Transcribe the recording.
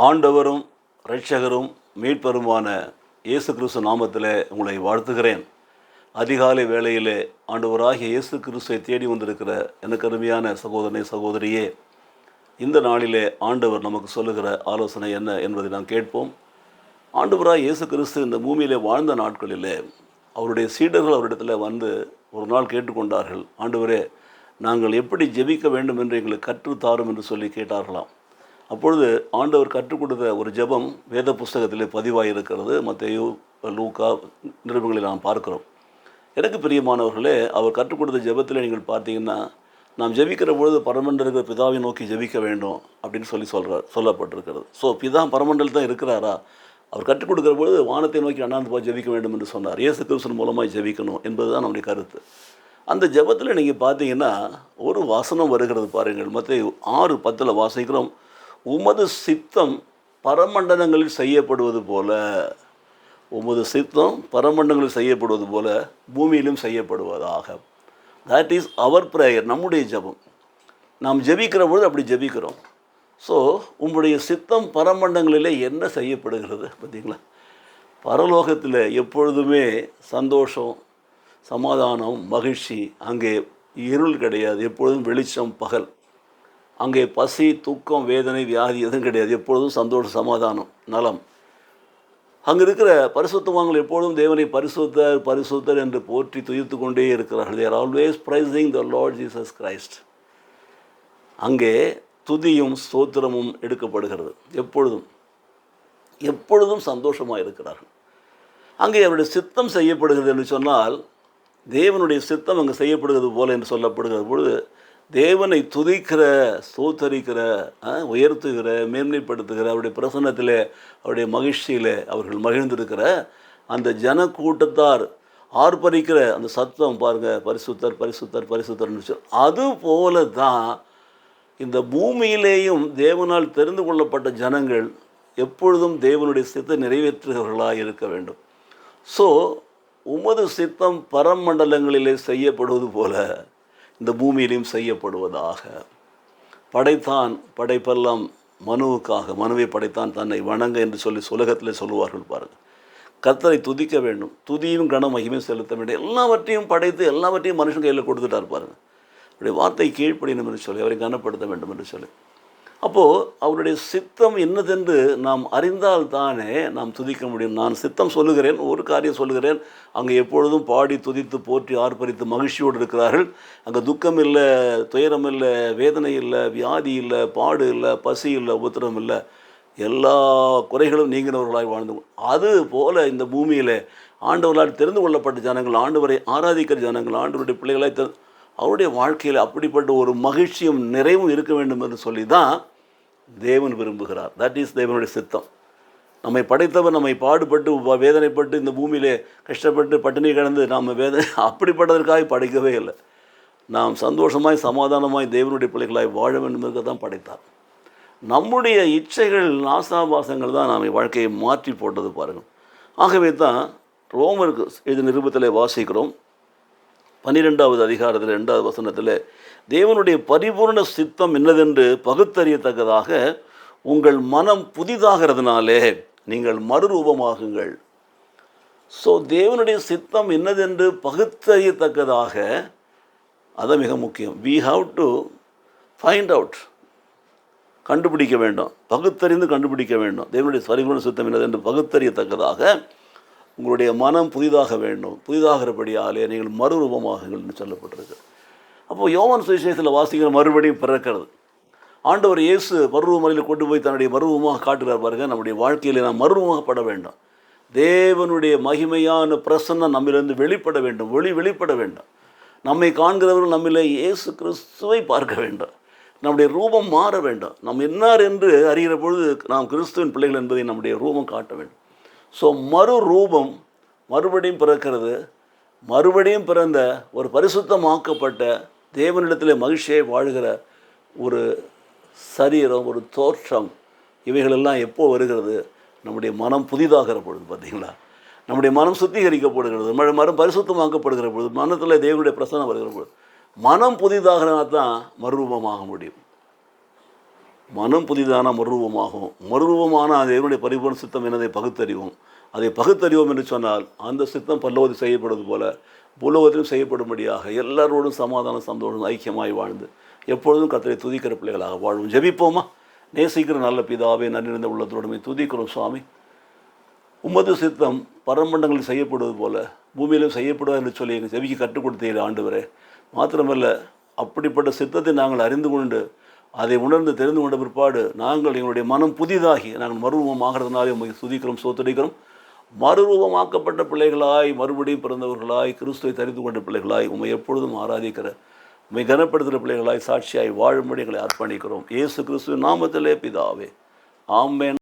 ஆண்டவரும் இரட்சகரும் மீட்பருமான இயேசு கிறிஸ்து நாமத்திலே உங்களை வாழ்த்துகிறேன். அதிகாலை வேளையிலே ஆண்டவராகிய இயேசு கிறிஸ்துவை தேடி வந்திருக்கிற எனக்கு அருமையான சகோதரனே சகோதரியே, இந்த நாளிலே ஆண்டவர் நமக்கு சொல்லுகிற ஆலோசனை என்ன என்பதை நாம் கேட்போம். ஆண்டவராக இயேசு கிறிஸ்து இந்த பூமியிலே வாழ்ந்த நாட்களிலே அவருடைய சீடர்கள் அவரிடத்தில் வந்து ஒரு நாள் கேட்டுக்கொண்டார்கள், ஆண்டவரே, நாங்கள் எப்படி ஜெபிக்க வேண்டும் என்று எங்களுக்கு கற்றுத்தாரும் என்று சொல்லி கேட்டார்களாம். அப்பொழுது ஆண்டவர் கற்றுக் கொடுத்த ஒரு ஜெபம் வேத புஸ்தகத்தில் பதிவாயிருக்கிறது. மத்தேயு, லூக்கா நிருபங்களில் நாம் பார்க்கிறோம். எனக்கு பிரியமானவர்களே, அவர் கற்றுக் கொடுத்த ஜெபத்தில் நீங்கள் பார்த்தீங்கன்னா, நாம் ஜெபிக்கிற பொழுது பரமண்டல பிதாவை நோக்கி ஜெபிக்க வேண்டும் அப்படின்னு சொல்லப்பட்டிருக்கிறது. ஸோ பிதா பரமண்டல் தான் இருக்கிறாரா? அவர் கற்றுக் கொடுக்குற பொழுது வானத்தை நோக்கி அண்ணாந்து போய் ஜெபிக்க வேண்டும் என்று சொன்னார். இயேசு கிறிஸ்து மூலமாக ஜெபிக்கணும் என்பது தான் நம்முடைய கருத்து. அந்த ஜெபத்தில் நீங்கள் பார்த்தீங்கன்னா ஒரு வசனம் வருகிறது பாருங்கள். மத்தேயு 6:10 வாசிக்கிறோம், உமது சித்தம் பரமண்டலங்களில் செய்யப்படுவது போல, உமது சித்தம் பரமண்டலங்களில் செய்யப்படுவது போல பூமியிலும் செய்யப்படுவதாக. தட் இஸ் அவர் ப்ரேயர், நம்முடைய ஜெபம். நாம் ஜெபிக்கிற பொழுது அப்படி ஜெபிக்கிறோம். ஸோ உங்களுடைய சித்தம் பரமண்டங்களிலே என்ன செய்யப்படுகிறது பார்த்தீங்களா? பரலோகத்தில் எப்பொழுதுமே சந்தோஷம், சமாதானம், மகிழ்ச்சி. அங்கே இருள் கிடையாது, எப்பொழுதும் வெளிச்சம், பகல். அங்கே பசி, துக்கம், வேதனை, வியாதி எதுவும் கிடையாது. எப்பொழுதும் சந்தோஷம், சமாதானம், நலம். அங்கே இருக்கிற பரிசுத்தவான்கள் எப்பொழுதும் தேவனை பரிசுத்தர் பரிசுத்தர் என்று போற்றி துதித்து கொண்டே இருக்கிறார்கள். they are always praising the Lord Jesus Christ. அங்கே துதியும் ஸ்தோத்திரமும் எடுக்கப்படுகிறது. எப்பொழுதும் சந்தோஷமாக இருக்கிறார்கள். அங்கே அவருடைய சித்தம் செய்யப்படுகிறது என்று சொன்னால், தேவனுடைய சித்தம் அங்கே செய்யப்படுகிறது போல என்று சொல்லப்படுகிற பொழுது, தேவனை துதிக்கிற, ஸ்தோத்தரிக்கிற, உயர்த்துகிற, மேன்மைப்படுத்துகிற, அவருடைய பிரசன்னத்தில், அவருடைய மகிழ்ச்சியில் அவர்கள் மகிழ்ந்திருக்கிற அந்த ஜன கூட்டத்தார் ஆர்ப்பரிக்கிற அந்த சத்தம் பாருங்கள், பரிசுத்தர் பரிசுத்தர் பரிசுத்தர்னு சொல்லி. அது போல தான் இந்த பூமியிலேயும் தேவனால் தெரிந்து கொள்ளப்பட்ட ஜனங்கள் எப்பொழுதும் தேவனுடைய சித்தத்தை நிறைவேற்றுகிறவர்களாக இருக்க வேண்டும். ஸோ உமது சித்தம் பரமண்டலங்களிலே செய்யப்படுவது போல இந்த பூமியிலையும் செய்யப்படுவதாக. படைத்தான், படைப்பெல்லாம் மனுவுக்காக, மனுவை படைத்தான் தன்னை வணங்க என்று சொல்லி உலகத்தில் சொல்லுவார்கள் பாருங்கள். கர்த்தரை துதிக்க வேண்டும், துதியும் கன மகிமையும் செலுத்த வேண்டும். எல்லாவற்றையும் படைத்து எல்லாவற்றையும் மனுஷன் கையில் கொடுத்துட்டார் பாருங்கள். அவருடைய வார்த்தை கீழ்ப்படியணும் என்று சொல்லி, அவரை கனப்படுத்த வேண்டும் என்று சொல்லி. அப்போது அவருடைய சித்தம் என்னதென்று நாம் அறிந்தால் தானே நாம் துதிக்க முடியும். நான் சித்தம் சொல்லுகிறேன், ஒரு காரியம் சொல்லுகிறேன், அங்கே எப்பொழுதும் பாடி துதித்து போற்றி ஆர்ப்பரித்து மகிழ்ச்சியோடு இருக்கிறார்கள். அங்கே துக்கம் இல்லை, துயரம் இல்லை, வேதனை இல்லை, வியாதி இல்லை, பாடு இல்லை, பசி இல்லை, உபத்திரம் இல்லை, எல்லா குறைகளும் நீங்கினவர்களாக வாழ்ந்து. அது போல் இந்த பூமியில் ஆண்டவர்களால் தெரிந்து கொள்ளப்பட்ட ஜனங்கள், ஆண்டவரை ஆராதிக்கிற ஜனங்கள், ஆண்டவருடைய பிள்ளைகளாக அவருடைய வாழ்க்கையில் அப்படிப்பட்ட ஒரு மகிழ்ச்சியும் நிறைவும் இருக்க வேண்டும் என்று சொல்லி தான் தேவன் விரும்புகிறார். தட் இஸ் தேவனுடைய சித்தம். நம்மை படைத்தவர் நம்மை பாடுபட்டு வேதனைப்பட்டு இந்த பூமியிலே கஷ்டப்பட்டு பட்டினி கிடந்து நாம் அப்படிப்பட்டதற்காக படைக்கவே இல்லை. நாம் சந்தோஷமாய் சமாதானமாய் தேவனுடைய பிள்ளைகளாய் வாழ வேண்டும் என்று தான் படைத்தார். நம்முடைய இச்சைகள், ஆசாபாசங்கள் தான் நாம் வாழ்க்கையை மாற்றி போட்டது பாருங்கள். ஆகவே தான் ரோமருக்கு எழுதிய நிருபத்தில் வாசிக்கிறோம், 12வது அதிகாரத்தில் 2வது வசனத்தில், தேவனுடைய பரிபூர்ண சித்தம் என்னதென்று பகுத்தறியத்தக்கதாக உங்கள் மனம் புதிதாகிறதுனாலே நீங்கள் மறுரூபமாகுங்கள். ஸோ தேவனுடைய சித்தம் என்னதென்று பகுத்தறியத்தக்கதாக, அது மிக முக்கியம். we have to find out, கண்டுபிடிக்க வேண்டும், பகுத்தறிந்து கண்டுபிடிக்க வேண்டும். தேவனுடைய பரிபூர்ண சித்தம் என்னதென்று பகுத்தறியத்தக்கதாக உங்களுடைய மனம் புதிதாக வேண்டும், புதிதாகிறபடியாலே நீங்கள் மறுரூபமாகுங்கள் என்று சொல்லப்பட்டிருக்கு. அப்போது யோவான் சுவிசேஷத்தில் வாசிக்கிற மறுபடியும் பிறக்கிறது. ஆண்டவர் இயேசு மறுரூபமலையில் கொண்டு போய் தன்னுடைய மறுரூபமாக காட்டுகிறார் பாருங்கள். நம்முடைய வாழ்க்கையில் நாம் மறுரூபமாகப்பட வேண்டும். தேவனுடைய மகிமையான பிரசன்னம் நம்மிலிருந்து வெளிப்பட வேண்டும், வெளிப்பட வேண்டும். நம்மை காண்கிறவர்கள் நம்மிலே இயேசு கிறிஸ்துவை பார்க்க வேண்டும். நம்முடைய ரூபம் மாற வேண்டும். நாம் என்னார் என்று அறிகிற பொழுது நாம் கிறிஸ்துவின் பிள்ளைகள் என்பதை நம்முடைய ரூபம் காட்ட வேண்டும். ஸோ மறுரூபம் மறுபடியும் பிறக்கிறது. மறுபடியும் பிறந்த ஒரு பரிசுத்தமாக்கப்பட்ட தேவனிடத்தில் மகிழ்ச்சியை வாழ்கிற ஒரு சரீரம், ஒரு தோற்றம், இவைகளெல்லாம் எப்போ வருகிறது? நம்முடைய மனம் புதிதாகிற பொழுது. பார்த்திங்களா? நம்முடைய மனம் சுத்திகரிக்கப்படுகிறது, மனம் பரிசுத்தமாக்கப்படுகிற பொழுது, மனத்தில் தேவனுடைய பிரசன்னம் வருகிற பொழுது, மனம் புதிதாகிறனா தான் மறுரூபமாக முடியும். மனம் புதிதான மறுரூபமாகும். மறுரூபமான அந்த தேவனுடைய பரிபூர்ண சித்தம் என்னதை பகுத்தறிவோம். அதை பகுத்தறிவோம் என்று சொன்னால் அந்த சித்தம் பரலோகத்தில் செய்யப்படுவது போல பூலோகத்திலும் செய்யப்படும்படியாக எல்லாரோடும் சமாதான சந்தோஷம் ஐக்கியமாய் வாழ்ந்து எப்பொழுதும் கர்த்தரை துதிக்கிற பிள்ளைகளாக வாழ்வோம். ஜெபிப்போமா? நேசிக்கிற நல்ல பிதாவே, நன்றி நிறைந்த உள்ளத்தோடுமே துதிக்கிறோம் சுவாமி. உமது சித்தம் பரமண்டங்களில் செய்யப்படுவது போல பூமியிலும் செய்யப்படுவா என்று சொல்லி எங்கள் செவிக்கு கற்றுக் கொடுத்தீர் ஆண்டவரே. மாத்திரமல்ல, அப்படிப்பட்ட சித்தத்தை நாங்கள் அறிந்து கொண்டு அதை உணர்ந்து தெரிந்து கொண்ட பிற்பாடு நாங்கள் எங்களுடைய மனம் புதிதாகி நாங்கள் மறுரூபமாகிறதுனாலே உண்மை துதிக்கிறோம், சோத்தரிக்கிறோம். மறுரூபமாக்கப்பட்ட பிள்ளைகளாய், மறுபடியும் பிறந்தவர்களாய், கிறிஸ்துவை தெரிந்து கொண்ட பிள்ளைகளாய், உண்மை எப்பொழுதும் ஆராதிக்கிற, உண்மை கனப்படுத்துகிற பிள்ளைகளாய், சாட்சியாய் வாழும்படி எங்களை அர்ப்பணிக்கிறோம். இயேசு கிறிஸ்துவின் நாமத்திலே பிதாவே, ஆமென்.